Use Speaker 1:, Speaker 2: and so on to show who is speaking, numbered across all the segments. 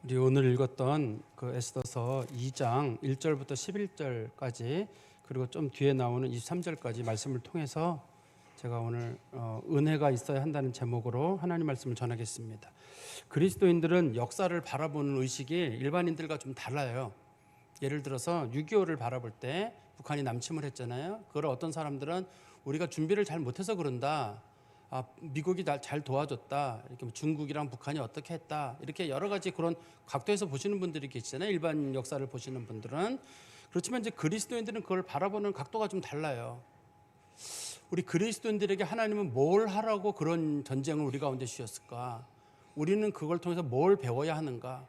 Speaker 1: 우리 오늘 읽었던 그 에스더서 2장 1절부터 11절까지 그리고 좀 뒤에 나오는 23절까지 말씀을 통해서 제가 오늘 은혜가 있어야 한다는 제목으로 하나님 말씀을 전하겠습니다. 그리스도인들은 역사를 바라보는 의식이 일반인들과 좀 달라요. 예를 들어서 6.25를 바라볼 때 북한이 남침을 했잖아요. 그걸 어떤 사람들은 우리가 준비를 잘 못해서 그런다. 미국이 잘 도와줬다. 이렇게 중국이랑 북한이 어떻게 했다. 이렇게 여러 가지 그런 각도에서 보시는 분들이 계시잖아요. 일반 역사를 보시는 분들은. 그렇지만 이제 그리스도인들은 그걸 바라보는 각도가 좀 달라요. 우리 그리스도인들에게 하나님은 뭘 하라고 그런 전쟁을 우리 가운데 주셨을까? 우리는 그걸 통해서 뭘 배워야 하는가?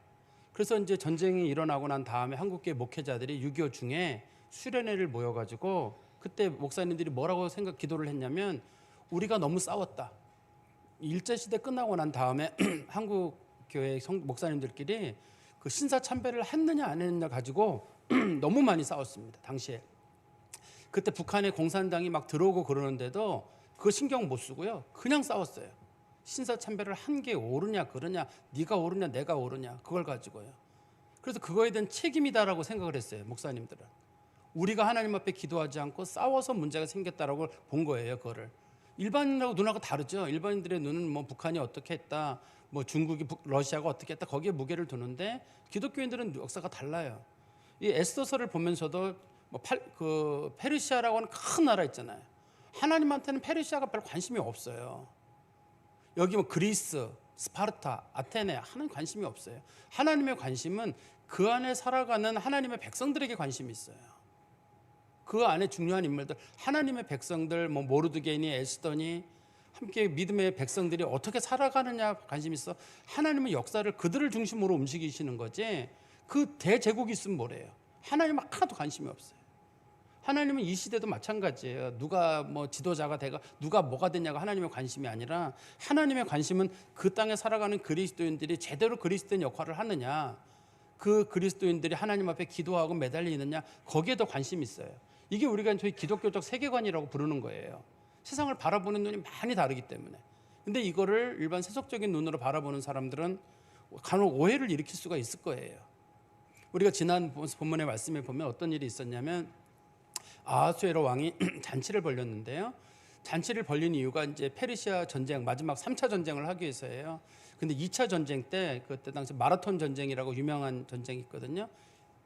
Speaker 1: 그래서 이제 전쟁이 일어나고 난 다음에 한국교회 목회자들이 6.25 중에 수련회를 모여가지고 그때 목사님들이 뭐라고 기도를 했냐면 우리가 너무 싸웠다. 일제시대 끝나고 난 다음에 한국교회 목사님들끼리 그 신사참배를 했느냐 안 했느냐 가지고 너무 많이 싸웠습니다. 당시에. 그때 북한의 공산당이 막 들어오고 그러는데도 그거 신경 못 쓰고요. 그냥 싸웠어요. 신사참배를 한 게 옳으냐 그러냐, 네가 옳으냐 내가 옳으냐 그걸 가지고요. 그래서 그거에 대한 책임이다라고 생각을 했어요. 목사님들은. 우리가 하나님 앞에 기도하지 않고 싸워서 문제가 생겼다라고 본 거예요. 그거를. 일반인하고 눈하고 다르죠. 일반인들의 눈은 뭐 북한이 어떻게 했다, 뭐 중국이 러시아가 어떻게 했다 거기에 무게를 두는데 기독교인들은 역사가 달라요. 이 에스더서를 보면서도 그 페르시아라고 하는 큰 나라 있잖아요. 하나님한테는 페르시아가 별 관심이 없어요. 여기 뭐 그리스, 스파르타, 아테네 하나님 관심이 없어요. 하나님의 관심은 그 안에 살아가는 하나님의 백성들에게 관심이 있어요. 그 안에 중요한 인물들, 하나님의 백성들, 뭐 모르드게니, 에스더니 함께 믿음의 백성들이 어떻게 살아가느냐 관심이 있어. 하나님은 역사를 그들을 중심으로 움직이시는 거지. 그 대제국이 있으면 뭐래요? 하나님은 하나도 관심이 없어요. 하나님은 이 시대도 마찬가지예요. 누가 뭐 지도자가 되고 누가 뭐가 되냐가 하나님의 관심이 아니라 하나님의 관심은 그 땅에 살아가는 그리스도인들이 제대로 그리스도인 역할을 하느냐, 그 그리스도인들이 하나님 앞에 기도하고 매달리느냐 거기에 더 관심이 있어요. 이게 우리가 저희 기독교적 세계관이라고 부르는 거예요. 세상을 바라보는 눈이 많이 다르기 때문에. 근데 이거를 일반 세속적인 눈으로 바라보는 사람들은 간혹 오해를 일으킬 수가 있을 거예요. 우리가 지난 본문의 말씀에 보면 어떤 일이 있었냐면 아하수에로 왕이 잔치를 벌였는데요. 잔치를 벌린 이유가 이제 페르시아 전쟁, 마지막 3차 전쟁을 하기 위해서예요. 근데 2차 전쟁 때, 그때 당시 마라톤 전쟁이라고 유명한 전쟁이 있거든요.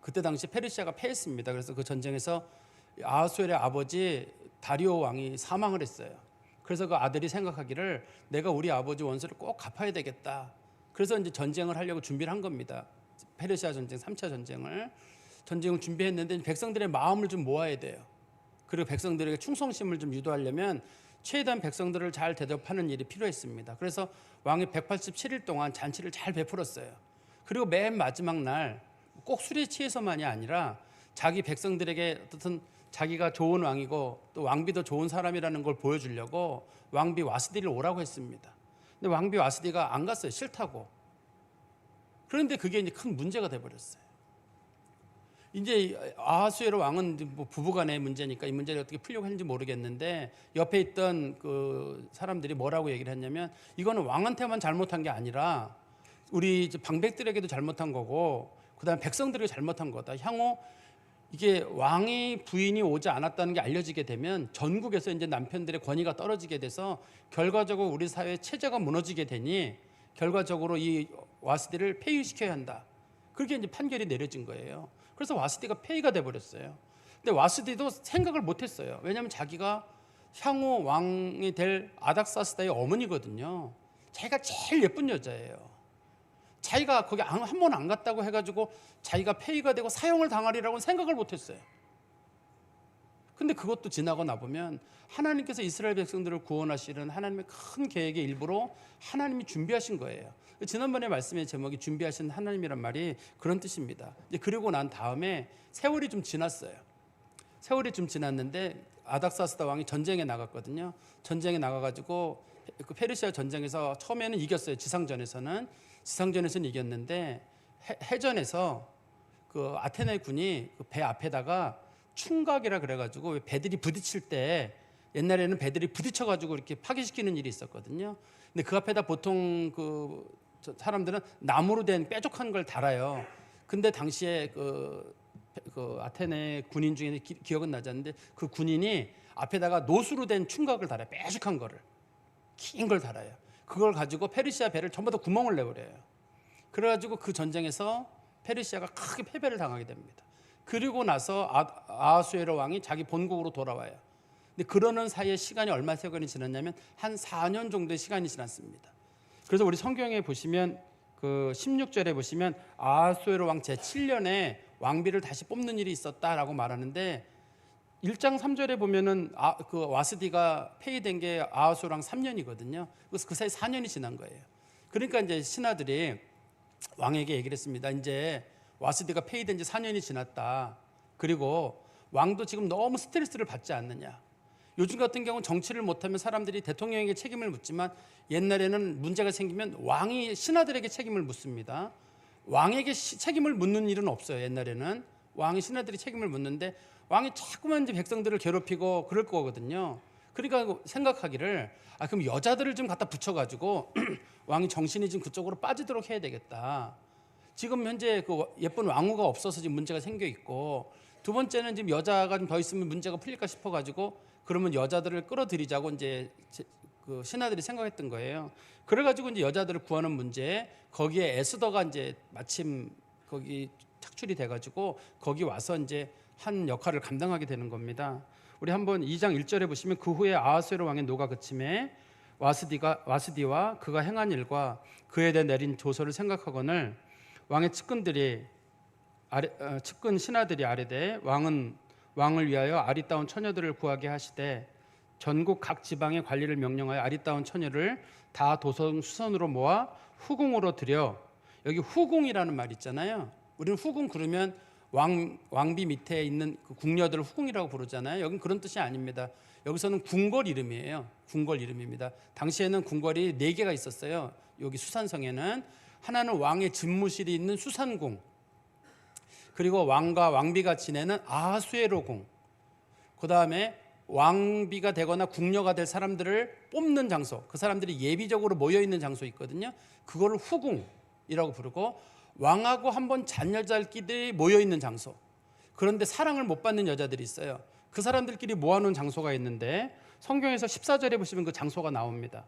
Speaker 1: 그때 당시 페르시아가 패했습니다. 그래서 그 전쟁에서 아하수엘의 아버지 다리오 왕이 사망을 했어요. 그래서 그 아들이 생각하기를 내가 우리 아버지 원수를 꼭 갚아야 되겠다. 그래서 이제 전쟁을 하려고 준비를 한 겁니다. 페르시아 전쟁, 3차 전쟁을 준비했는데 백성들의 마음을 좀 모아야 돼요. 그리고 백성들에게 충성심을 좀 유도하려면 최대한 백성들을 잘 대접하는 일이 필요했습니다. 그래서 왕이 187일 동안 잔치를 잘 베풀었어요. 그리고 맨 마지막 날 꼭 술에 취해서만이 아니라 자기 백성들에게 어떻든 자기가 좋은 왕이고 또 왕비도 좋은 사람이라는 걸 보여주려고 왕비 와스디를 오라고 했습니다. 근데 왕비 와스디가 안 갔어요. 싫다고. 그런데 그게 이제 큰 문제가 돼버렸어요. 이제 아하수에로 왕은 뭐 부부간의 문제니까 이 문제를 어떻게 풀려고 했는지 모르겠는데 옆에 있던 그 사람들이 뭐라고 얘기를 했냐면 이거는 왕한테만 잘못한 게 아니라 우리 방백들에게도 잘못한 거고 그다음에 백성들에게 잘못한 거다. 향후 이게 왕이 부인이 오지 않았다는 게 알려지게 되면 전국에서 이제 남편들의 권위가 떨어지게 돼서 결과적으로 우리 사회의 체제가 무너지게 되니 결과적으로 이 와스디를 폐위시켜야 한다. 그렇게 이제 판결이 내려진 거예요. 그래서 와스디가 폐위가 돼버렸어요. 근데 와스디도 생각을 못했어요. 왜냐하면 자기가 향후 왕이 될 아닥사스다의 어머니거든요. 자기가 제일 예쁜 여자예요. 자기가 거기 한 번 안 갔다고 해가지고 자기가 폐위가 되고 사형을 당하리라고는 생각을 못했어요. 근데 그것도 지나고 나보면 하나님께서 이스라엘 백성들을 구원하시는 하나님의 큰 계획의 일부로 하나님이 준비하신 거예요. 지난번에 말씀의 제목이 준비하신 하나님이란 말이 그런 뜻입니다. 그리고 난 다음에 세월이 좀 지났어요. 세월이 좀 지났는데 아닥사스다 왕이 전쟁에 나갔거든요. 전쟁에 나가가지고 그 페르시아 전쟁에서 처음에는 이겼어요. 지상전에서는 이겼는데 해전에서 그 아테네 군이 그 배 앞에다가 충각이라 그래가지고 배들이 부딪힐 때 옛날에는 배들이 부딪혀가지고 이렇게 파괴시키는 일이 있었거든요. 근데 그 앞에다 보통 그 사람들은 나무로 된 뾰족한 걸 달아요. 근데 당시에 그 아테네 군인 중에 기억은 나지 않는데 그 군인이 앞에다가 노수로 된 충각을 달아요. 뾰족한 거를, 긴 걸 달아요. 그걸 가지고 페르시아 배를 전부 다 구멍을 내버려요. 그래가지고 그 전쟁에서 페르시아가 크게 패배를 당하게 됩니다. 그리고 나서 아하수에로 왕이 자기 본국으로 돌아와요. 근데 그러는 사이에 시간이 얼마 세월이 지났냐면 한 4년 정도의 시간이 지났습니다. 그래서 우리 성경에 보시면 그 16절에 보시면 아하수에로 왕 제7년에 왕비를 다시 뽑는 일이 있었다라고 말하는데 1장 3절에 보면은 그 와스디가 폐위된 게 아하수에로 왕 3년이거든요. 그래서 그 사이 4년이 지난 거예요. 그러니까 이제 신하들이 왕에게 얘기를 했습니다. 이제 와스디가 폐위된 지 4년이 지났다. 그리고 왕도 지금 너무 스트레스를 받지 않느냐. 요즘 같은 경우는 정치를 못하면 사람들이 대통령에게 책임을 묻지만 옛날에는 문제가 생기면 왕이 신하들에게 책임을 묻습니다. 왕에게 책임을 묻는 일은 없어요. 옛날에는 왕이 신하들이 책임을 묻는데 왕이 자꾸만 이제 백성들을 괴롭히고 그럴 거거든요. 그러니까 생각하기를 그럼 여자들을 좀 갖다 붙여가지고 왕이 정신이 좀 그쪽으로 빠지도록 해야 되겠다. 지금 현재 그 예쁜 왕후가 없어서 지금 문제가 생겨 있고, 두 번째는 지금 여자가 좀 더 있으면 문제가 풀릴까 싶어가지고 그러면 여자들을 끌어들이자고 이제 그 신하들이 생각했던 거예요. 그래가지고 이제 여자들을 구하는 문제, 거기에 에스더가 이제 마침 거기 착출이 돼가지고 거기 와서 이제 한 역할을 감당하게 되는 겁니다. 우리 한번 2장 1절에 보시면 그 후에 아하수에로 왕의 노가 그침에 와스디와 그가 행한 일과 그에 대해 내린 조서를 생각하거늘 왕의 측근들이 측근 신하들이 아뢰되 왕을 위하여 아리따운 처녀들을 구하게 하시되 전국 각 지방의 관리를 명령하여 아리따운 처녀를 다 도성 수선으로 모아 후궁으로 들여. 여기 후궁이라는 말 있잖아요. 우리는 후궁 그러면 왕비 밑에 있는 그 궁녀들을 후궁이라고 부르잖아요. 여긴 그런 뜻이 아닙니다. 여기서는 궁궐 이름이에요. 궁궐 이름입니다. 당시에는 궁궐이 4개가 있었어요. 여기 수산성에는 하나는 왕의 집무실이 있는 수산궁, 그리고 왕과 왕비가 지내는 아하수에로궁, 그 다음에 왕비가 되거나 궁녀가 될 사람들을 뽑는 장소, 그 사람들이 예비적으로 모여있는 장소 있거든요. 그거를 후궁이라고 부르고, 왕하고 한번 잔 여자들끼리 모여있는 장소, 그런데 사랑을 못 받는 여자들이 있어요. 그 사람들끼리 모아놓은 장소가 있는데 성경에서 14절에 보시면 그 장소가 나옵니다.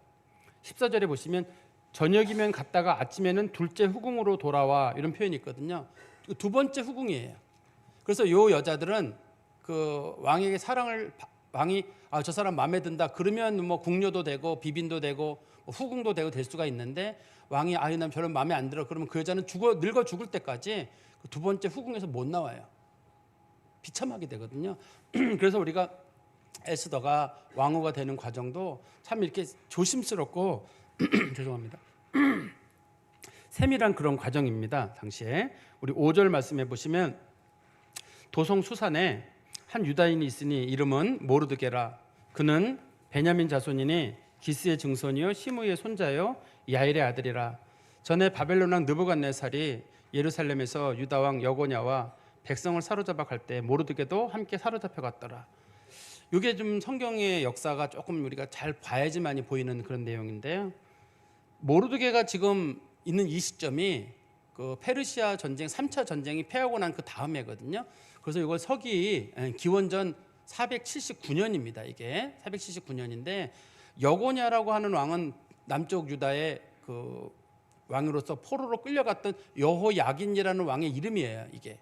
Speaker 1: 14절에 보시면 저녁이면 갔다가 아침에는 둘째 후궁으로 돌아와, 이런 표현이 있거든요. 두 번째 후궁이에요. 그래서 이 여자들은 그 왕에게 왕이 저 사람 마음에 든다 그러면 뭐 궁녀도 되고 비빈도 되고 후궁도 되고 될 수가 있는데, 왕이 난 별로 마음에 안 들어 그러면 그 여자는 늙어 죽을 때까지 그 두 번째 후궁에서 못 나와요. 비참하게 되거든요. 그래서 우리가 에스더가 왕후가 되는 과정도 참 이렇게 조심스럽고 죄송합니다. 세밀한 그런 과정입니다. 당시에 우리 5절 말씀해 보시면 도성 수산에 한 유다인이 있으니 이름은 모르드게라. 그는 베냐민 자손이니 기스의 증손이요 시므이의 손자요 야일의 아들이라. 전에 바벨론 왕 느부갓네살이 예루살렘에서 유다 왕 여고냐와 백성을 사로잡아 갈 때 모르드게도 함께 사로잡혀 갔더라. 이게 좀 성경의 역사가 조금 우리가 잘 봐야지만이 보이는 그런 내용인데요. 모르드게가 지금 있는 이 시점이 그 페르시아 전쟁 3차 전쟁이 패하고 난 그 다음에거든요. 그래서 이걸 서기 기원전 479년입니다. 이게 479년인데 여고냐라고 하는 왕은 남쪽 유다의 그 왕으로서 포로로 끌려갔던 여호야긴이라는 왕의 이름이에요. 이게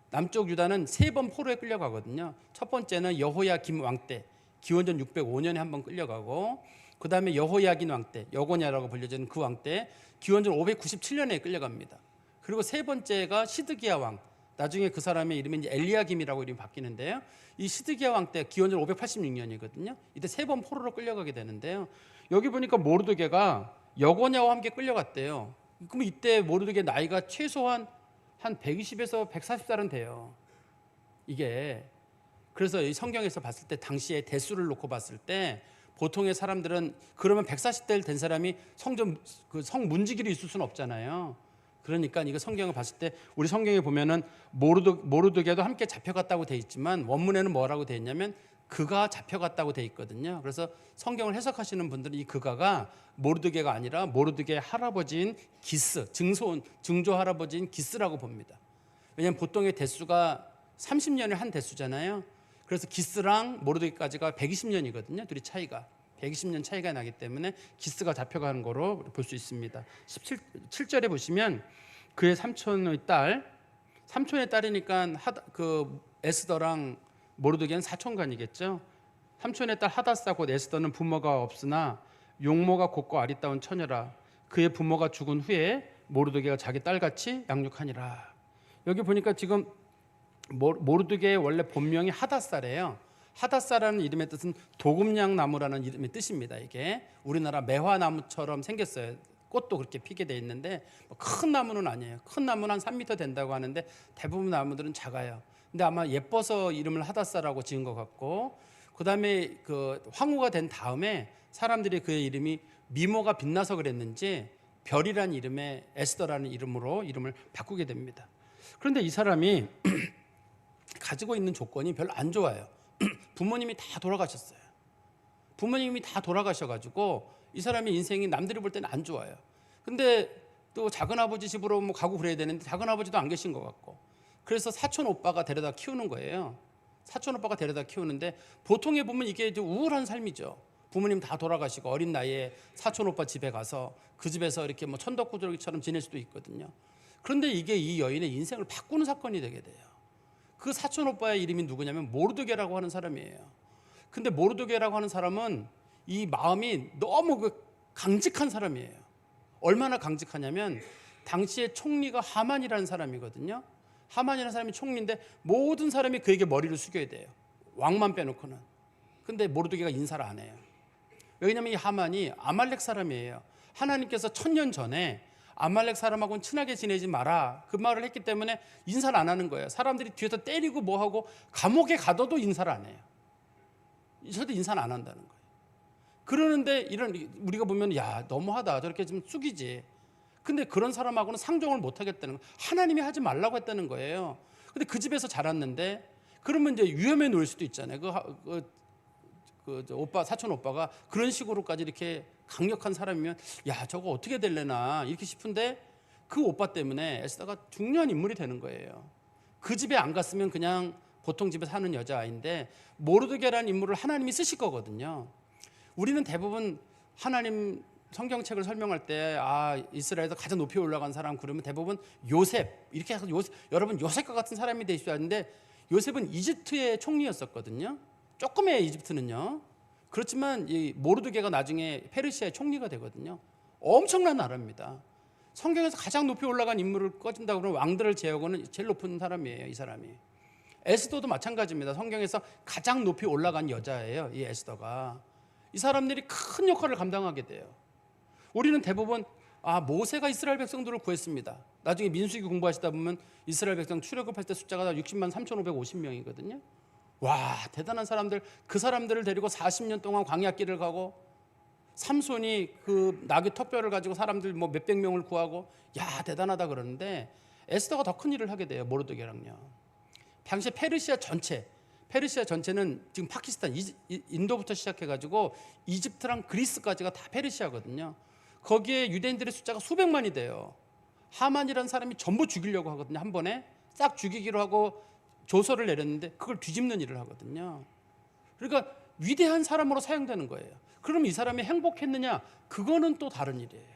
Speaker 1: 남쪽 유다는 3번 포로에 끌려가거든요. 첫 번째는 여호야김 왕 때 기원전 605년에 한번 끌려가고, 그 다음에 여호야긴 왕 때 여고냐라고 불려지는 그 왕 때 기원전 597년에 끌려갑니다. 그리고 세 번째가 시드기야 왕, 나중에 그 사람의 이름이 이제 엘리야김이라고 이름이 바뀌는데요. 이 시드기야 왕 때 기원전 586년이거든요. 이때 3번 포로로 끌려가게 되는데요. 여기 보니까 모르드게가 여고냐와 함께 끌려갔대요. 그럼 이때 모르드게 나이가 최소한 한 120에서 140살은 돼요. 이게 그래서 이 성경에서 봤을 때 당시에 대수를 놓고 봤을 때 보통의 사람들은 그러면 140대 된 사람이 성문지기로 있을 수는 없잖아요. 그러니까 이거 성경을 봤을 때 우리 성경에 보면은 모르드게도 함께 잡혀갔다고 돼 있지만 원문에는 뭐라고 돼 있냐면 그가 잡혀갔다고 돼 있거든요. 그래서 성경을 해석하시는 분들은 이 그가가 모르드게가 아니라 모르드게의 할아버지인 기스, 증조 할아버지인 기스라고 봅니다. 왜냐하면 보통의 대수가 30년에 한 대수잖아요. 그래서 기스랑 모르드게까지가 120년이거든요. 둘이 차이가 120년 차이가 나기 때문에 기스가 잡혀가는 거로 볼 수 있습니다. 17절에 보시면 그의 삼촌의 딸이니까 그 에스더랑 모르드게는 사촌간이겠죠. 삼촌의 딸 하다사 곧 에스더는 부모가 없으나 용모가 곱고 아리따운 처녀라. 그의 부모가 죽은 후에 모르드게가 자기 딸같이 양육하니라. 여기 보니까 지금 모르드게의 원래 본명이 하다사래요. 하다사라는 이름의 뜻은 도금냥 나무라는 이름의 뜻입니다. 이게 우리나라 매화나무처럼 생겼어요. 꽃도 그렇게 피게 돼 있는데 큰 나무는 아니에요. 큰 나무는 한 3m 된다고 하는데 대부분 나무들은 작아요. 근데 아마 예뻐서 이름을 하다사라고 지은 것 같고, 그다음에 그 황후가 된 다음에 사람들이 그의 이름이 미모가 빛나서 그랬는지 별이라는 이름에 에스더라는 이름으로 이름을 바꾸게 됩니다. 그런데 이 사람이 가지고 있는 조건이 별로 안 좋아요. 부모님이 다 돌아가셨어요. 부모님이 다 돌아가셔가지고 이 사람의 인생이 남들이 볼 때는 안 좋아요. 근데 또 작은아버지 집으로 뭐 가고 그래야 되는데 작은아버지도 안 계신 것 같고, 그래서 사촌 오빠가 데려다 키우는 거예요. 사촌 오빠가 데려다 키우는데 보통에 보면 이게 우울한 삶이죠. 부모님 다 돌아가시고 어린 나이에 사촌 오빠 집에 가서 그 집에서 이렇게 뭐 천덕꾸러기처럼 지낼 수도 있거든요. 그런데 이게 이 여인의 인생을 바꾸는 사건이 되게 돼요. 그 사촌 오빠의 이름이 누구냐면 모르드게라고 하는 사람이에요. 근데 모르드게라고 하는 사람은 이 마음이 너무 강직한 사람이에요. 얼마나 강직하냐면 당시에 총리가 하만이라는 사람이거든요. 하만이라는 사람이 총리인데 모든 사람이 그에게 머리를 숙여야 돼요. 왕만 빼놓고는. 근데 모르드게가 인사를 안 해요. 왜냐하면 이 하만이 아말렉 사람이에요. 하나님께서 1000년 전에 아말렉 사람하고는 친하게 지내지 마라 그 말을 했기 때문에 인사를 안 하는 거예요. 사람들이 뒤에서 때리고 뭐하고 감옥에 가둬도 인사를 안 해요. 저도 인사는 안 한다는 거예요. 그러는데 이런 우리가 보면 야 너무하다 저렇게 좀 숙이지. 근데 그런 사람하고는 상종을 못 하겠다는 거예요. 하나님이 하지 말라고 했다는 거예요. 근데 그 집에서 자랐는데 그러면 이제 위험에 놓일 수도 있잖아요. 오빠 사촌 오빠가 그런 식으로까지 이렇게 강력한 사람이면 야 저거 어떻게 될래나 이렇게 싶은데 그 오빠 때문에 에스더가 중요한 인물이 되는 거예요. 그 집에 안 갔으면 그냥 보통 집에 사는 여자아이인데 모르드게라는 인물을 하나님이 쓰실 거거든요. 우리는 대부분 하나님 성경책을 설명할 때 이스라엘에서 가장 높이 올라간 사람 그러면 대부분 요셉 이렇게 해서 여러분 요셉과 같은 사람이 되셔야 하는데 요셉은 이집트의 총리였었거든요. 조금의 이집트는요. 그렇지만 이 모르드게가 나중에 페르시아의 총리가 되거든요. 엄청난 나라입니다. 성경에서 가장 높이 올라간 인물을 꺼진다고 그러면 왕들을 제하고는 제일 높은 사람이에요. 이 사람이. 에스더도 마찬가지입니다. 성경에서 가장 높이 올라간 여자예요. 이 에스더가. 이 사람들이 큰 역할을 감당하게 돼요. 우리는 대부분 모세가 이스라엘 백성들을 구했습니다. 나중에 민수기 공부하시다 보면 이스라엘 백성 출애굽할 때 숫자가 60만 3,550명이거든요. 와 대단한 사람들. 그 사람들을 데리고 40년 동안 광야길을 가고 삼손이 그 나귀 턱뼈를 가지고 사람들 뭐 몇백 명을 구하고 야 대단하다 그러는데 에스더가 더 큰 일을 하게 돼요. 모르드게랑요. 당시 페르시아 전체는 지금 파키스탄, 인도부터 시작해가지고 이집트랑 그리스까지가 다 페르시아거든요. 거기에 유대인들의 숫자가 수백만이 돼요. 하만이라는 사람이 전부 죽이려고 하거든요. 한 번에 싹 죽이기로 하고 조서를 내렸는데 그걸 뒤집는 일을 하거든요. 그러니까 위대한 사람으로 사용되는 거예요. 그럼 이 사람이 행복했느냐? 그거는 또 다른 일이에요.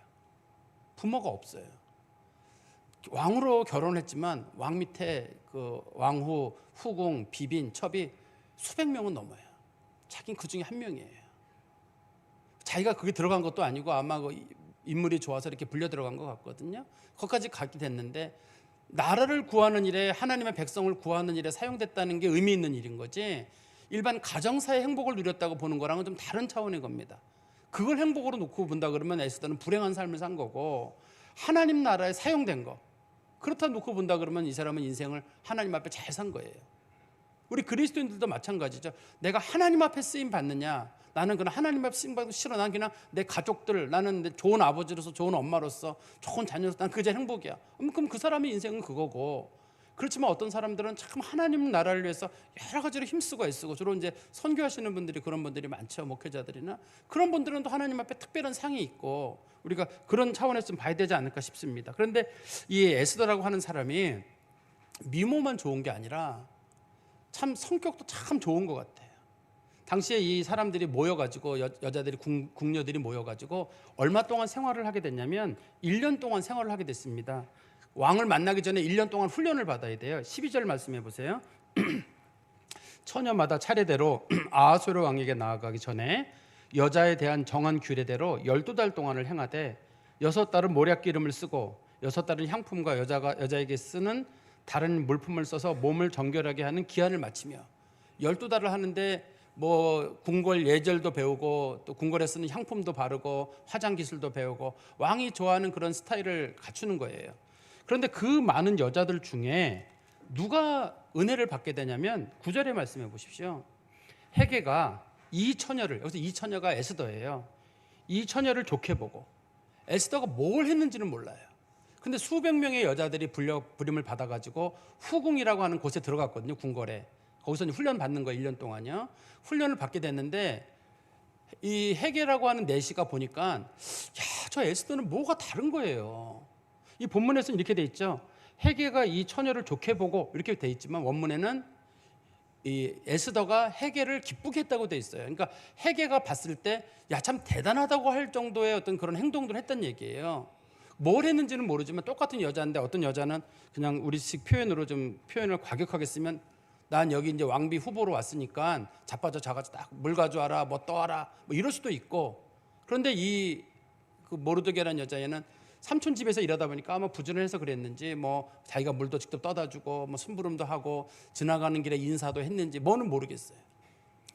Speaker 1: 부모가 없어요. 왕으로 결혼했지만 왕 밑에 그 왕후, 후궁, 비빈, 첩이 수백 명은 넘어요. 자기는 그 중에 한 명이에요. 자기가 그게 들어간 것도 아니고 아마 그 인물이 좋아서 이렇게 불려 들어간 것 같거든요. 거기까지 가게 됐는데 나라를 구하는 일에 하나님의 백성을 구하는 일에 사용됐다는 게 의미 있는 일인 거지 일반 가정사의 행복을 누렸다고 보는 거랑은 좀 다른 차원의 겁니다. 그걸 행복으로 놓고 본다 그러면 에스더는 불행한 삶을 산 거고 하나님 나라에 사용된 거 그렇다 놓고 본다 그러면 이 사람은 인생을 하나님 앞에 잘 산 거예요. 우리 그리스도인들도 마찬가지죠. 내가 하나님 앞에 쓰임 받느냐 나는 그냥 하나님 앞에 쓰임 받고 싫어. 난 그냥 내 가족들 나는 내 좋은 아버지로서 좋은 엄마로서 좋은 자녀로서 난 그게 행복이야. 그럼 그 사람의 인생은 그거고 그렇지만 어떤 사람들은 참 하나님 나라를 위해서 여러 가지로 힘쓰고 애쓰고, 주로 이제 선교하시는 분들이 그런 분들이 많죠. 목회자들이나 그런 분들은 또 하나님 앞에 특별한 상이 있고, 우리가 그런 차원에서 좀 봐야 되지 않을까 싶습니다. 그런데 이 에스더라고 하는 사람이 미모만 좋은 게 아니라 참 성격도 참 좋은 것 같아요. 당시에 이 사람들이 모여가지고 여자들이 궁녀들이 모여가지고 얼마 동안 생활을 하게 됐냐면 1년 동안 생활을 하게 됐습니다. 왕을 만나기 전에 1년 동안 훈련을 받아야 돼요. 12절 말씀해 보세요. 처녀마다 차례대로 아하수르 왕에게 나아가기 전에 여자에 대한 정한 규례대로 12달 동안을 행하되 6달은 모략 기름을 쓰고 6달은 향품과 여자에게 쓰는 다른 물품을 써서 몸을 정결하게 하는 기한을 마치며, 12달을 하는데 뭐 궁궐 예절도 배우고 또 궁궐에 쓰는 향품도 바르고 화장 기술도 배우고 왕이 좋아하는 그런 스타일을 갖추는 거예요. 그런데 그 많은 여자들 중에 누가 은혜를 받게 되냐면 9절에 말씀해 보십시오. 헤게가 이 처녀를, 여기서 이 처녀가 에스더예요. 이 처녀를 좋게 보고, 에스더가 뭘 했는지는 몰라요. 근데 수백 명의 여자들이 부림을 받아가지고 후궁이라고 하는 곳에 들어갔거든요. 궁궐에. 거기서 훈련 받는 거 1년 동안요. 훈련을 받게 됐는데 이 헤게라고 하는 내시가 보니까 저 에스더는 뭐가 다른 거예요. 이 본문에서는 이렇게 돼 있죠. 헤게가 이 처녀를 좋게 보고 이렇게 돼 있지만 원문에는 이 에스더가 헤게를 기쁘게 했다고 돼 있어요. 그러니까 헤게가 봤을 때 야, 참 대단하다고 할 정도의 어떤 그런 행동들을 했단 얘기예요. 뭘 했는지는 모르지만 똑같은 여자인데 어떤 여자는 그냥 우리식 표현으로 좀 표현을 과격하게 쓰면 난 여기 이제 왕비 후보로 왔으니까 자빠져 자가지고 딱 물 가져와라, 뭐 떠와라, 뭐 이럴 수도 있고. 그런데 이 그 모르드게라는 여자애는 삼촌 집에서 일하다 보니까 아마 부지런해서 그랬는지 뭐 자기가 물도 직접 떠다 주고 뭐 심부름도 하고 지나가는 길에 인사도 했는지 뭐는 모르겠어요.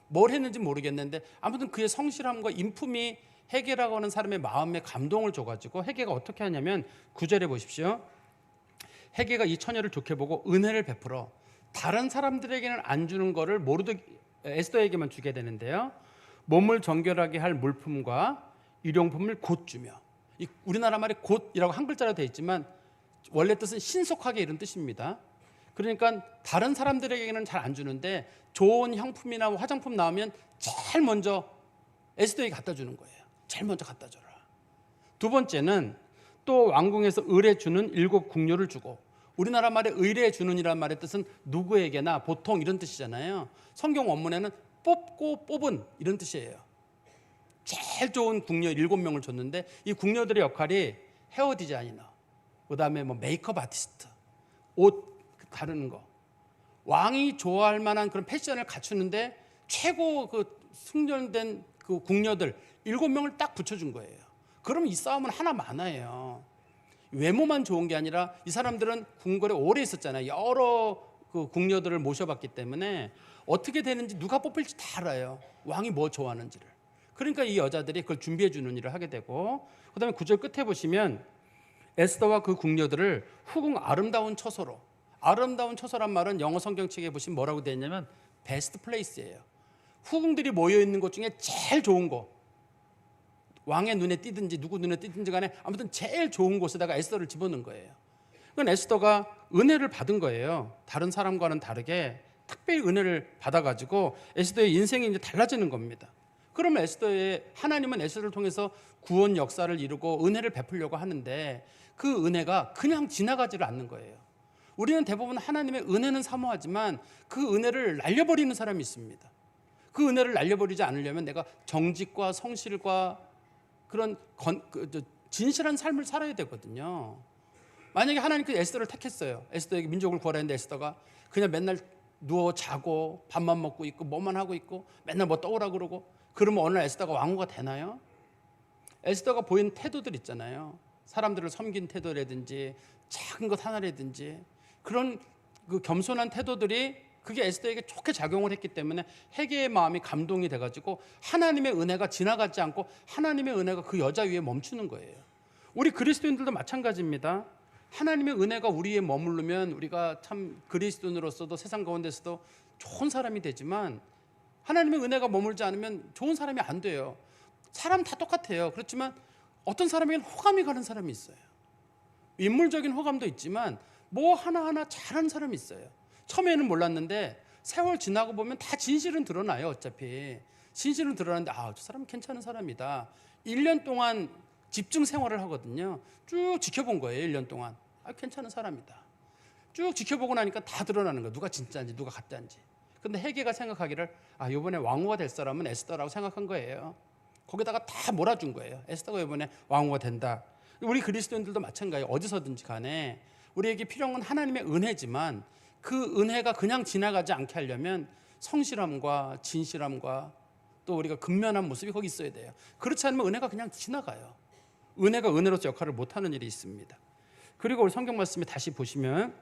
Speaker 1: 뭘 했는지 모르겠는데 아무튼 그의 성실함과 인품이 헤게라고 하는 사람의 마음에 감동을 줘가지고 헤게가 어떻게 하냐면 9절에 보십시오. 헤게가 이 처녀를 좋게 보고 은혜를 베풀어 다른 사람들에게는 안 주는 거를 에스더에게만 주게 되는데요. 몸을 정결하게 할 물품과 일용품을 곧 주며, 이 우리나라 말이 곧이라고 한 글자로 되어 있지만 원래 뜻은 신속하게 이런 뜻입니다. 그러니까 다른 사람들에게는 잘 안 주는데 좋은 향품이나 화장품 나오면 제일 먼저 에스더에게 갖다 주는 거예요. 제일 먼저 갖다 줘라. 두 번째는 또 왕궁에서 의뢰 주는 7 궁녀를 주고, 우리나라 말에 의뢰 주는이라는 말의 뜻은 누구에게나 보통 이런 뜻이잖아요. 성경 원문에는 뽑고 뽑은 이런 뜻이에요. 제일 좋은 궁녀 7명을 줬는데 이 궁녀들의 역할이 헤어 디자이너, 그다음에 뭐 메이크업 아티스트, 옷 가르는 거, 왕이 좋아할 만한 그런 패션을 갖추는데 최고 그 숙련된 그 궁녀들 7명을 딱 붙여준 거예요. 그럼 이 싸움은 하나 많아요. 외모만 좋은 게 아니라 이 사람들은 궁궐에 오래 있었잖아요. 여러 그 궁녀들을 모셔봤기 때문에 어떻게 되는지 누가 뽑힐지 다 알아요. 왕이 뭐 좋아하는지를. 그러니까 이 여자들이 그걸 준비해 주는 일을 하게 되고, 그다음에 9절 끝에 보시면 에스더와 그 궁녀들을 후궁 아름다운 처소로, 아름다운 처소란 말은 영어 성경책에 보시면 뭐라고 되어 있냐면 베스트 플레이스예요. 후궁들이 모여 있는 곳 중에 제일 좋은 곳, 왕의 눈에 띄든지 누구 눈에 띄든지 간에 아무튼 제일 좋은 곳에다가 에스더를 집어넣은 거예요. 그건 에스더가 은혜를 받은 거예요. 다른 사람과는 다르게 특별히 은혜를 받아가지고 에스더의 인생이 이제 달라지는 겁니다. 그러면 하나님은 에스더를 통해서 구원 역사를 이루고 은혜를 베풀려고 하는데 그 은혜가 그냥 지나가지를 않는 거예요. 우리는 대부분 하나님의 은혜는 사모하지만 그 은혜를 날려버리는 사람이 있습니다. 그 은혜를 날려버리지 않으려면 내가 정직과 성실과 그런 진실한 삶을 살아야 되거든요. 만약에 하나님께서 에스더를 택했어요. 에스더에게 민족을 구하라 했는데 에스더가 그냥 맨날 누워 자고 밥만 먹고 있고 뭐만 하고 있고 맨날 뭐 떠오라 그러고, 그러면 어느 날 에스더가 왕후가 되나요? 에스더가 보인 태도들 있잖아요. 사람들을 섬긴 태도라든지 작은 것 하나라든지 그런 그 겸손한 태도들이 그게 에스더에게 좋게 작용을 했기 때문에 헤게의 마음이 감동이 돼가지고 하나님의 은혜가 지나가지 않고 하나님의 은혜가 그 여자 위에 멈추는 거예요. 우리 그리스도인들도 마찬가지입니다. 하나님의 은혜가 우리에 머무르면 우리가 참 그리스도인으로서도 세상 가운데서도 좋은 사람이 되지만, 하나님의 은혜가 머물지 않으면 좋은 사람이 안 돼요. 사람 다 똑같아요. 그렇지만 어떤 사람에게는 호감이 가는 사람이 있어요. 인물적인 호감도 있지만 뭐 하나하나 잘하는 사람이 있어요. 처음에는 몰랐는데 세월 지나고 보면 다 진실은 드러나요. 어차피 진실은 드러나는데 저 사람 괜찮은 사람이다. 1년 동안 집중 생활을 하거든요. 쭉 지켜본 거예요. 1년 동안. 괜찮은 사람이다. 쭉 지켜보고 나니까 다 드러나는 거예요. 누가 진짜인지 누가 가짜인지. 근데 헤게가 생각하기를 이번에 왕후가 될 사람은 에스더라고 생각한 거예요. 거기다가 다 몰아준 거예요. 에스더가 이번에 왕후가 된다. 우리 그리스도인들도 마찬가지예요. 어디서든지 간에 우리에게 필요한 건 하나님의 은혜지만 그 은혜가 그냥 지나가지 않게 하려면 성실함과 진실함과 또 우리가 근면한 모습이 거기 있어야 돼요. 그렇지 않으면 은혜가 그냥 지나가요. 은혜가 은혜로서 역할을 못하는 일이 있습니다. 그리고 우리 성경 말씀에 다시 보시면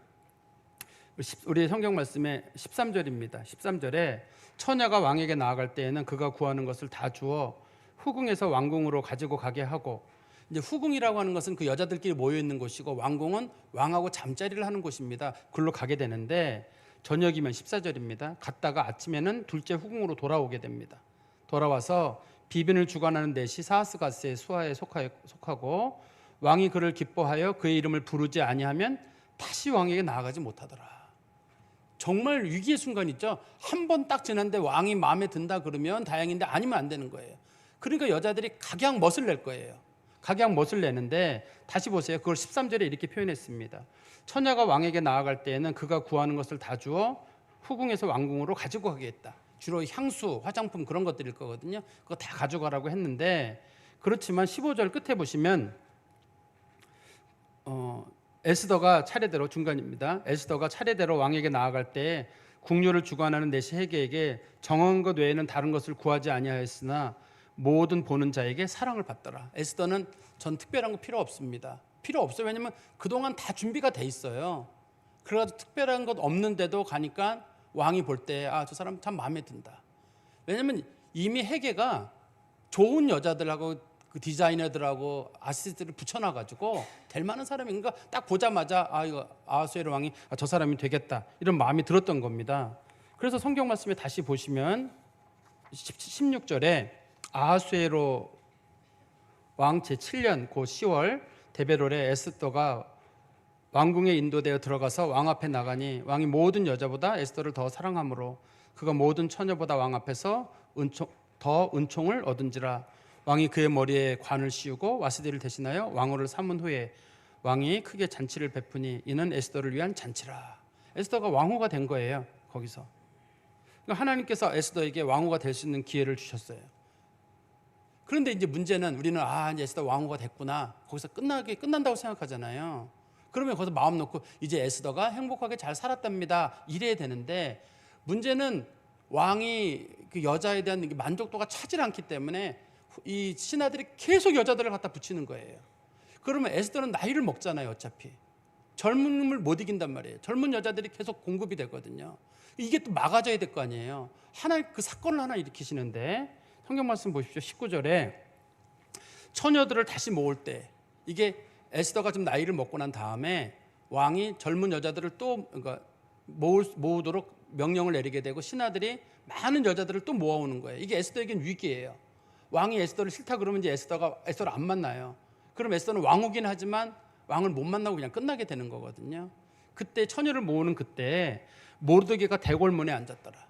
Speaker 1: 우리 성경 말씀의 13절입니다. 13절에 처녀가 왕에게 나아갈 때에는 그가 구하는 것을 다 주어 후궁에서 왕궁으로 가지고 가게 하고, 이제 후궁이라고 하는 것은 그 여자들끼리 모여 있는 곳이고 왕궁은 왕하고 잠자리를 하는 곳입니다. 그걸로 가게 되는데 저녁이면 14절입니다. 갔다가 아침에는 둘째 후궁으로 돌아오게 됩니다. 돌아와서 비빈을 주관하는 넷이 사하스가스의 수하에 속하고 왕이 그를 기뻐하여 그의 이름을 부르지 아니하면 다시 왕에게 나아가지 못하더라. 정말 위기의 순간 있죠. 한 번 딱 지났는데 왕이 마음에 든다 그러면 다행인데 아니면 안 되는 거예요. 그러니까 여자들이 각양멋을 낼 거예요. 각양멋을 내는데 다시 보세요. 그걸 13절에 이렇게 표현했습니다. 처녀가 왕에게 나아갈 때에는 그가 구하는 것을 다 주어 후궁에서 왕궁으로 가지고 가겠다. 주로 향수, 화장품 그런 것들일 거거든요. 그거 다 가져가라고 했는데, 그렇지만 15절 끝에 보시면 에스더가 차례대로, 중간입니다. 에스더가 차례대로 왕에게 나아갈 때 궁녀를 주관하는 넷이 헤게에게 정한 것 외에는 다른 것을 구하지 아니하였으나 모든 보는 자에게 사랑을 받더라. 에스더는 전 특별한 거 필요 없습니다. 필요 없어요. 왜냐면 그동안 다 준비가 돼 있어요. 그래가지고 특별한 것 없는데도 가니까 왕이 볼 때 저 사람 참 마음에 든다. 왜냐면 이미 헤게가 좋은 여자들하고 그 디자이너들하고 아시스트를 붙여놔가지고 될 만한 사람인가 딱 보자마자 이거 아하수에로 왕이 저 사람이 되겠다 이런 마음이 들었던 겁니다. 그래서 성경 말씀에 다시 보시면 16절에 아하수에로 왕 제7년 고 10월 데베롤에 에스더가 왕궁에 인도되어 들어가서 왕 앞에 나가니 왕이 모든 여자보다 에스더를 더 사랑하므로 그가 모든 처녀보다 왕 앞에서 더 은총을 얻은지라. 왕이 그의 머리에 관을 씌우고 와스디를 대신하여 왕후를 삼은 후에 왕이 크게 잔치를 베푸니 이는 에스더를 위한 잔치라. 에스더가 왕후가 된 거예요. 거기서 그러니까 하나님께서 에스더에게 왕후가 될 수 있는 기회를 주셨어요. 그런데 이제 문제는 우리는 이제 에스더 왕후가 됐구나, 거기서 끝난다고 생각하잖아요. 그러면 거기서 마음 놓고 이제 에스더가 행복하게 잘 살았답니다 이래야 되는데, 문제는 왕이 그 여자에 대한 만족도가 차질 않기 때문에 이 신하들이 계속 여자들을 갖다 붙이는 거예요. 그러면 에스더는 나이를 먹잖아요. 어차피 젊음을 못 이긴단 말이에요. 젊은 여자들이 계속 공급이 되거든요. 이게 또 막아져야 될 거 아니에요. 하나 그 사건을 하나 일으키시는데, 성경 말씀 보십시오. 19절에 처녀들을 다시 모을 때, 이게 에스더가 좀 나이를 먹고 난 다음에 왕이 젊은 여자들을 또 모으도록 명령을 내리게 되고 신하들이 많은 여자들을 또 모아오는 거예요. 이게 에스더에겐 위기예요. 왕이 에스더를 싫다 그러면 이제 에스더가 에스더를 안 만나요. 그럼 에스더는 왕후긴 하지만 왕을 못 만나고 그냥 끝나게 되는 거거든요. 그때 처녀를 모으는 그때 모르드게가 대궐문에 앉았더라.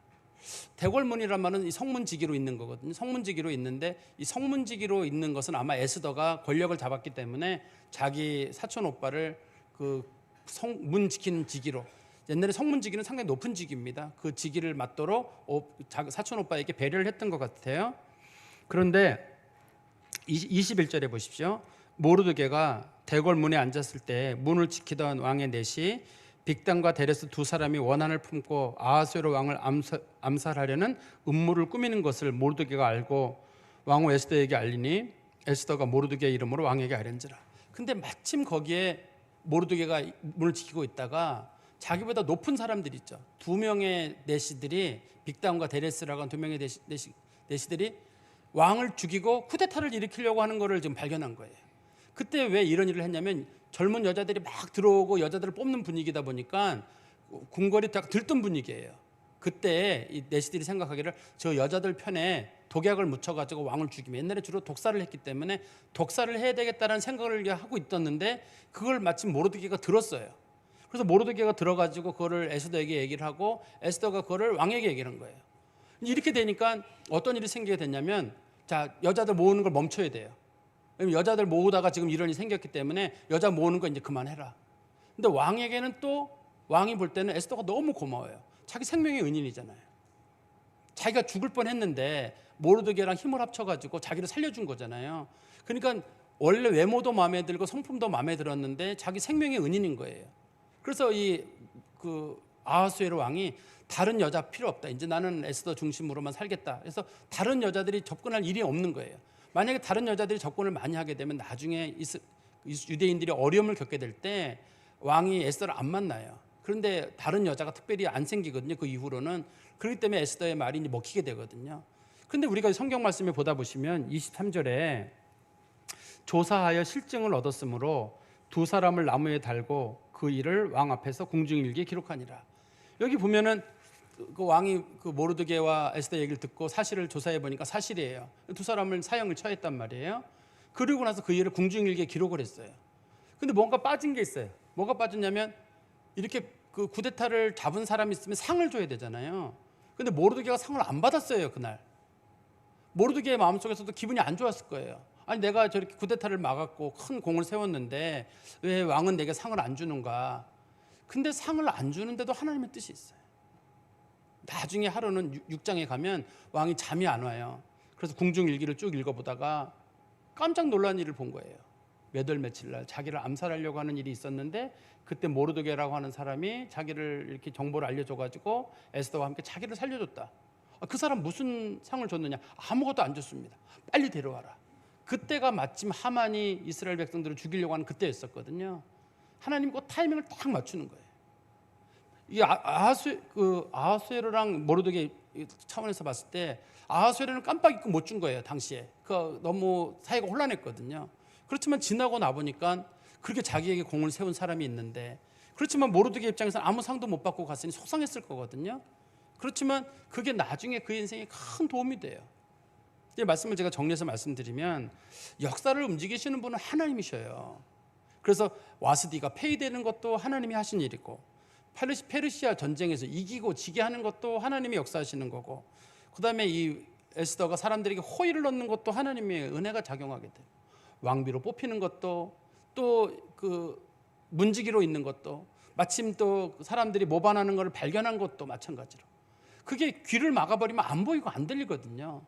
Speaker 1: 대궐문이란 말은 이 성문지기로 있는 거거든요. 성문지기로 있는데 이 성문지기로 있는 것은 아마 에스더가 권력을 잡았기 때문에 자기 사촌 오빠를 그 문 지키는 지기로, 옛날에 성문지기는 상당히 높은 직위입니다. 그 직위를 맡도록 사촌 오빠에게 배려를 했던 것 같아요. 그런데 21절에 보십시오. 모르드게가 대궐문에 앉았을 때 문을 지키던 왕의 넷이 빅단과 데레스 두 사람이 원한을 품고 아하수에로 왕을 암살하려는 음모를 꾸미는 것을 모르드게가 알고 왕후 에스더에게 알리니 에스더가 모르드게의 이름으로 왕에게 아뢰는지라. 근데 마침 거기에 모르드게가 문을 지키고 있다가 자기보다 높은 사람들이 있죠. 두 명의 내시들이, 빅단과 데레스라고 하는 두 명의 내시들이 왕을 죽이고 쿠데타를 일으키려고 하는 것을 지금 발견한 거예요. 그때 왜 이런 일을 했냐면 젊은 여자들이 막 들어오고 여자들을 뽑는 분위기다 보니까 궁궐이 다 들뜬 분위기예요. 그때 이 내시들이 생각하기를 저 여자들 편에 독약을 묻혀가지고 왕을 죽이면, 옛날에 주로 독사를 했기 때문에 독사를 해야 되겠다는 생각을 하고 있었는데 그걸 마침 모르드게가 들었어요. 그래서 모르드게가 들어가지고 그거를 에스더에게 얘기를 하고 에스더가 그거를 왕에게 얘기를 한 거예요. 이렇게 되니까 어떤 일이 생기게 됐냐면, 자, 여자들 모으는 걸 멈춰야 돼요. 왜냐면 여자들 모으다가 지금 이런 일이 생겼기 때문에 여자 모으는 거 이제 그만해라. 근데 왕에게는 또 왕이 볼 때는 에스더가 너무 고마워요. 자기 생명의 은인이잖아요. 자기가 죽을 뻔했는데 모르드게랑 힘을 합쳐가지고 자기를 살려준 거잖아요. 그러니까 원래 외모도 마음에 들고 성품도 마음에 들었는데 자기 생명의 은인인 거예요. 그래서 아하수에로 왕이 다른 여자 필요 없다. 이제 나는 에스더 중심으로만 살겠다. 그래서 다른 여자들이 접근할 일이 없는 거예요. 만약에 다른 여자들이 접근을 많이 하게 되면 나중에 유대인들이 어려움을 겪게 될 때 왕이 에스더를 안 만나요. 그런데 다른 여자가 특별히 안 생기거든요. 그 이후로는. 그렇기 때문에 에스더의 말이 이제 먹히게 되거든요. 그런데 우리가 성경 말씀에 보다 보시면 23절에 조사하여 실증을 얻었으므로 두 사람을 나무에 달고 그 일을 왕 앞에서 공중일기에 기록하니라. 여기 보면은 그 왕이 그 모르드게와 에스더 얘기를 듣고 사실을 조사해 보니까 사실이에요. 두 사람을 사형을 처했단 말이에요. 그리고 나서 그 일을 공중일기에 기록을 했어요. 근데 뭔가 빠진 게 있어요. 뭐가 빠졌냐면, 이렇게 그 쿠데타를 잡은 사람이 있으면 상을 줘야 되잖아요. 근데 모르드게가 상을 안 받았어요. 그날 모르드게의 마음속에서도 기분이 안 좋았을 거예요. 아니, 내가 저렇게 쿠데타를 막았고 큰 공을 세웠는데 왜 왕은 내게 상을 안 주는가. 근데 상을 안 주는데도 하나님의 뜻이 있어요. 나중에 하루는 6장에 가면 왕이 잠이 안 와요. 그래서 궁중일기를 쭉 읽어보다가 깜짝 놀란 일을 본 거예요. 몇 월 며칠 날 자기를 암살하려고 하는 일이 있었는데, 그때 모르드게라고 하는 사람이 자기를 이렇게 정보를 알려줘가지고 에스더와 함께 자기를 살려줬다. 그 사람 무슨 상을 줬느냐? 아무것도 안 줬습니다. 빨리 데려와라. 그때가 마침 하만이 이스라엘 백성들을 죽이려고 하는 그때였었거든요. 하나님 그 타이밍을 딱 맞추는 거예요. 이 아하수에로랑 모르드게 차원에서 봤을 때 아하수에로는 깜빡 잊고 못 준 거예요. 당시에 너무 사회가 혼란했거든요. 그렇지만 지나고 나보니까 그렇게 자기에게 공을 세운 사람이 있는데, 그렇지만 모르드게 입장에서는 아무 상도 못 받고 갔으니 속상했을 거거든요. 그렇지만 그게 나중에 그 인생에 큰 도움이 돼요. 이 말씀을 제가 정리해서 말씀드리면, 역사를 움직이시는 분은 하나님이셔요. 그래서 와스디가 폐위되는 것도 하나님이 하신 일이고, 페르시아 전쟁에서 이기고 지게 하는 것도 하나님이 역사하시는 거고, 그 다음에 이 에스더가 사람들에게 호의를 얻는 것도 하나님의 은혜가 작용하게 돼요. 왕비로 뽑히는 것도, 또 그 문지기로 있는 것도, 마침 또 사람들이 모반하는 것을 발견한 것도 마찬가지로, 그게 귀를 막아버리면 안 보이고 안 들리거든요.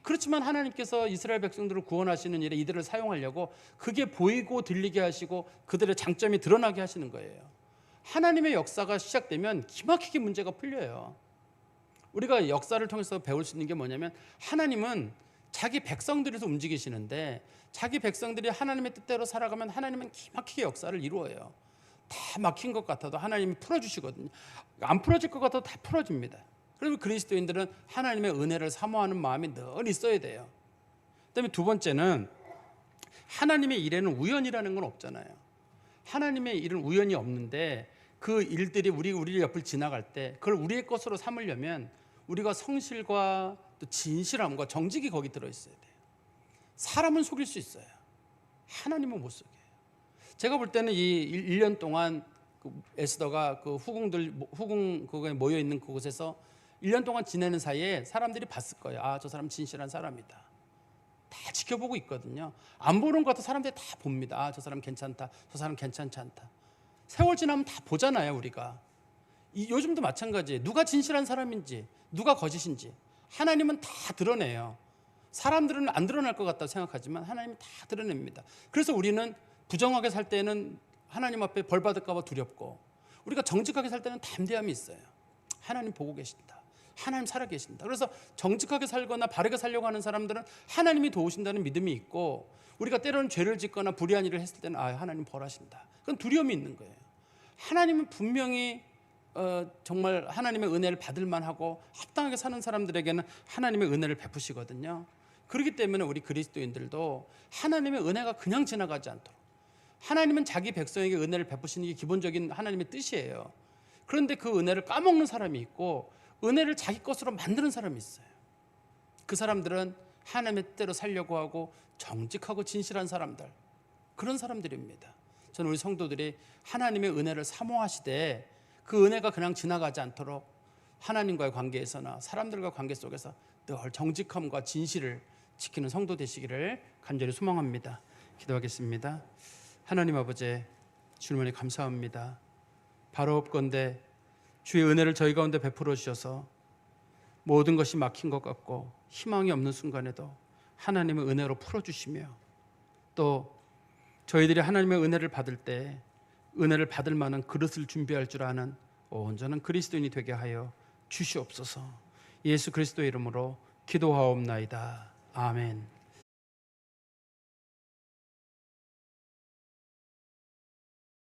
Speaker 1: 그렇지만 하나님께서 이스라엘 백성들을 구원하시는 일에 이들을 사용하려고 그게 보이고 들리게 하시고 그들의 장점이 드러나게 하시는 거예요. 하나님의 역사가 시작되면 기막히게 문제가 풀려요. 우리가 역사를 통해서 배울 수 있는 게 뭐냐면, 하나님은 자기 백성들에서 움직이시는데, 자기 백성들이 하나님의 뜻대로 살아가면 하나님은 기막히게 역사를 이루어요. 다 막힌 것 같아도 하나님이 풀어주시거든요. 안 풀어질 것 같아도 다 풀어집니다. 그러면 그리스도인들은 하나님의 은혜를 사모하는 마음이 늘 있어야 돼요. 그다음에 두 번째는, 하나님의 일에는 우연이라는 건 없잖아요. 하나님의 일은 우연이 없는데, 그 일들이 우리 옆을 지나갈 때 그걸 우리의 것으로 삼으려면 우리가 성실과 또 진실함과 정직이 거기 들어있어야 돼요. 사람은 속일 수 있어요. 하나님은 못 속여요. 제가 볼 때는 이 1년 동안 에스더가 그 후궁 그거에 모여 있는 그곳에서 1년 동안 지내는 사이에 사람들이 봤을 거예요. 아, 저 사람 진실한 사람이다. 다 지켜보고 있거든요. 안 보는 것 같아 사람들이 다 봅니다. 아, 저 사람 괜찮다. 저 사람 괜찮지 않다. 세월 지나면 다 보잖아요, 우리가. 요즘도 마찬가지예요. 누가 진실한 사람인지, 누가 거짓인지 하나님은 다 드러내요. 사람들은 안 드러날 것 같다고 생각하지만 하나님은 다 드러냅니다. 그래서 우리는 부정하게 살 때는 하나님 앞에 벌 받을까 봐 두렵고, 우리가 정직하게 살 때는 담대함이 있어요. 하나님 보고 계신다. 하나님 살아 계신다. 그래서 정직하게 살거나 바르게 살려고 하는 사람들은 하나님이 도우신다는 믿음이 있고, 우리가 때로는 죄를 짓거나 불의한 일을 했을 때는 하나님 벌하신다. 그건 두려움이 있는 거예요. 하나님은 분명히 정말 하나님의 은혜를 받을 만하고 합당하게 사는 사람들에게는 하나님의 은혜를 베푸시거든요. 그렇기 때문에 우리 그리스도인들도 하나님의 은혜가 그냥 지나가지 않도록, 하나님은 자기 백성에게 은혜를 베푸시는 게 기본적인 하나님의 뜻이에요. 그런데 그 은혜를 까먹는 사람이 있고 은혜를 자기 것으로 만드는 사람이 있어요. 그 사람들은 하나님의 뜻대로 살려고 하고 정직하고 진실한 사람들, 그런 사람들입니다. 저는 우리 성도들이 하나님의 은혜를 사모하시되 그 은혜가 그냥 지나가지 않도록 하나님과의 관계에서나 사람들과 관계 속에서 늘 정직함과 진실을 지키는 성도 되시기를 간절히 소망합니다. 기도하겠습니다. 하나님 아버지, 주님 은혜 감사합니다. 바로 없건대 주의 은혜를 저희 가운데 베풀어 주셔서 모든 것이 막힌 것 같고 희망이 없는 순간에도 하나님의 은혜로 풀어주시며 또 저희들이 하나님의 은혜를 받을 때 은혜를 받을 만한 그릇을 준비할 줄 아는 온전한 그리스도인이 되게 하여 주시옵소서. 예수 그리스도의 이름으로 기도하옵나이다. 아멘.